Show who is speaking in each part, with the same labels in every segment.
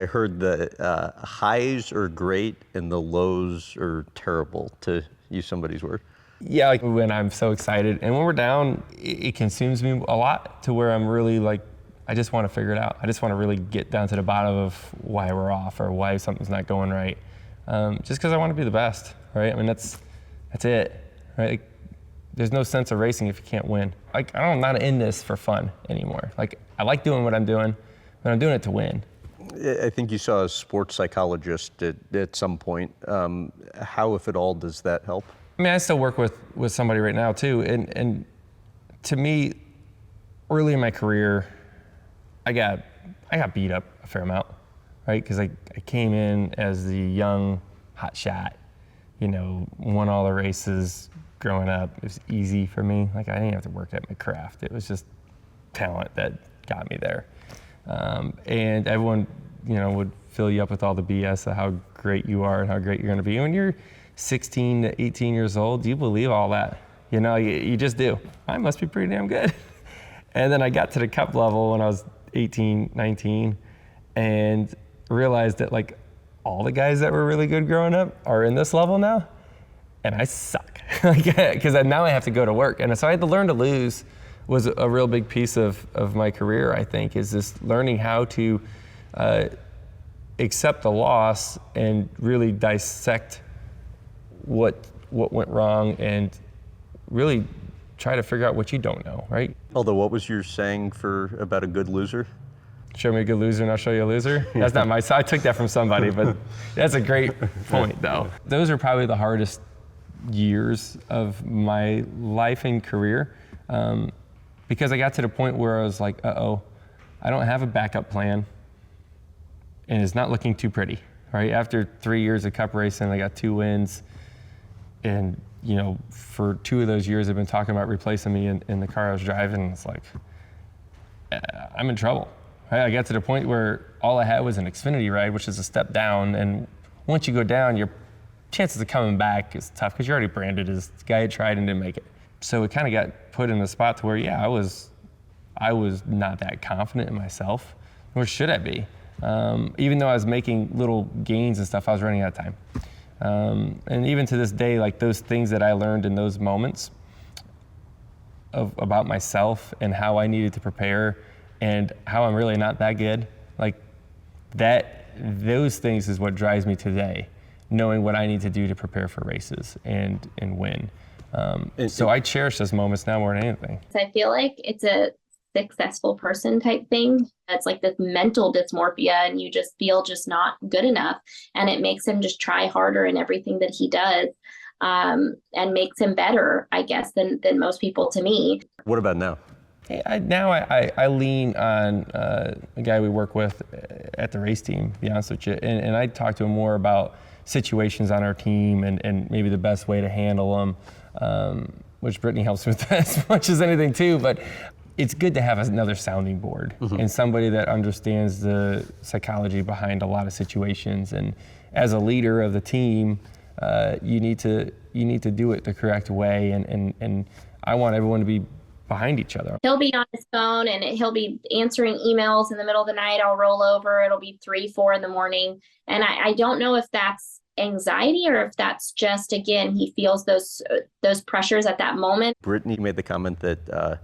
Speaker 1: I heard the highs are great and the lows are terrible, to use somebody's word.
Speaker 2: Yeah, like when I'm so excited and when we're down, it consumes me a lot to where I'm really like, I just want to figure it out. I just want to really get down to the bottom of why we're off or why something's not going right. Just because I want to be the best, right? I mean, that's it, right? Like, there's no sense of racing if you can't win. Like, I'm not in this for fun anymore. Like, I like doing what I'm doing, but I'm doing it to win.
Speaker 1: I think you saw a sports psychologist at some point. How, if at all, does that help?
Speaker 2: I mean, I still work with somebody right now too, and to me, early in my career, I got beat up a fair amount, right? Because I came in as the young hot shot, won all the races growing up. It was easy for me. Like, I didn't have to work at my craft. It was just talent that got me there. And everyone, would fill you up with all the BS of how great you are and how great you're going to be. And when you're 16 to 18 years old, you believe all that. You just do. I must be pretty damn good. And then I got to the cup level when I was 18, 19, and realized that like all the guys that were really good growing up are in this level now, and I suck. Because now I have to go to work. And so I had to learn to lose was a real big piece of my career, I think, is this learning how to accept the loss and really dissect what went wrong and really try to figure out what you don't know, right?
Speaker 1: Although, what was your saying about a good loser?
Speaker 2: Show me a good loser and I'll show you a loser. That's not my side. I took that from somebody, but that's a great point, though. Those are probably the hardest years of my life and career, because I got to the point where I was like, uh-oh, I don't have a backup plan, and it's not looking too pretty, right? After 3 years of cup racing, I got 2 wins, and for 2 of those years, they've been talking about replacing me in the car I was driving. And it's like, I'm in trouble. Right? I got to the point where all I had was an Xfinity ride, which is a step down. And once you go down, your chances of coming back is tough because you're already branded as the guy who tried and didn't make it. So it kind of got put in a spot to where, yeah, I was not that confident in myself, nor should I be. Even though I was making little gains and stuff, I was running out of time. And even to this day, like those things that I learned in those moments about myself and how I needed to prepare and how I'm really not that good, like those things is what drives me today, knowing what I need to do to prepare for races and win. So I cherish those moments now more than anything.
Speaker 3: I feel like it's a successful person type thing. It's like this mental dysmorphia, and you just feel just not good enough, and it makes him just try harder in everything that he does, and makes him better, I guess, than most people, to me.
Speaker 1: What about now?
Speaker 2: Hey, I lean on a guy we work with at the race team, to be honest with you, and I talk to him more about situations on our team and maybe the best way to handle them, which Brittany helps with as much as anything too, but it's good to have another sounding board and somebody that understands the psychology behind a lot of situations. And as a leader of the team, you need to do it the correct way. And I want everyone to be behind each other.
Speaker 3: He'll be on his phone and he'll be answering emails in the middle of the night. I'll roll over. It'll be 3, 4 in the morning. And I don't know if that's anxiety or if that's just, again, he feels those pressures at that moment.
Speaker 1: Brittany made the comment that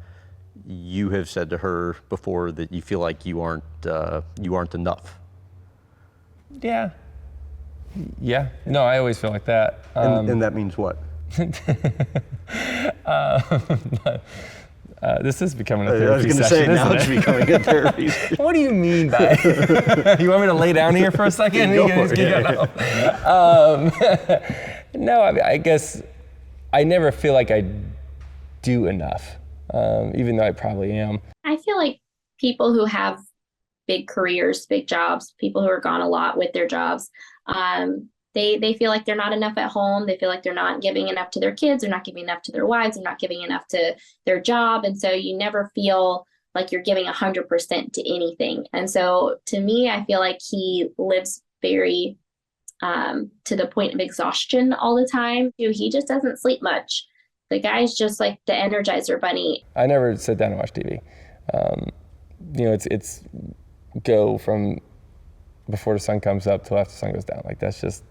Speaker 1: you have said to her before that you feel like you aren't enough.
Speaker 2: Yeah. No, I always feel like that.
Speaker 1: And that means what?
Speaker 2: This is becoming a therapy session.
Speaker 1: I was going to say, now it's becoming a therapy session.
Speaker 2: What do you mean by it? You want me to lay down here for a second? No, I guess I never feel like I do enough, even though I probably am.
Speaker 3: I feel like people who have big careers, big jobs, people who are gone a lot with their jobs, they feel like they're not enough at home. They feel like they're not giving enough to their kids. They're not giving enough to their wives. They're not giving enough to their job. And so you never feel like you're giving 100% to anything. And so to me, I feel like he lives very to the point of exhaustion all the time. He just doesn't sleep much. The guy's just like the Energizer Bunny.
Speaker 2: I never sit down and watch TV. It's go from before the sun comes up till after the sun goes down. Like, that's just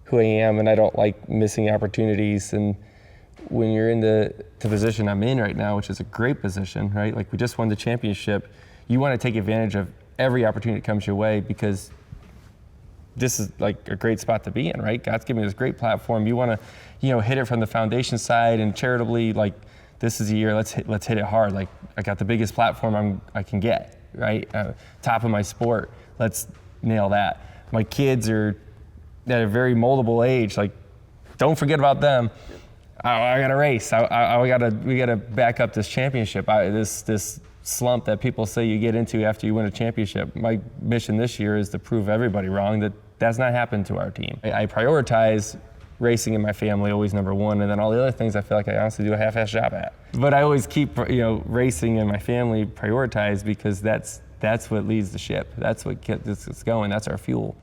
Speaker 2: who I am, and I don't like missing opportunities. And when you're in the position I'm in right now, which is a great position, right? Like, we just won the championship. You want to take advantage of every opportunity that comes your way, because this is like a great spot to be in, right? God's given me this great platform. You want to, hit it from the foundation side and charitably, like, this is the year, let's hit it hard. Like, I got the biggest platform I can get, right? Top of my sport, let's nail that. My kids are at a very moldable age. Like, don't forget about them. I got to race. We got to back up this championship. This slump that people say you get into after you win a championship. My mission this year is to prove everybody wrong that that's not happened to our team. I prioritize racing in my family, always number one, and then all the other things I feel like I honestly do a half-ass job at. But I always keep racing in my family prioritized, because that's what leads the ship. That's what gets us going. That's our fuel.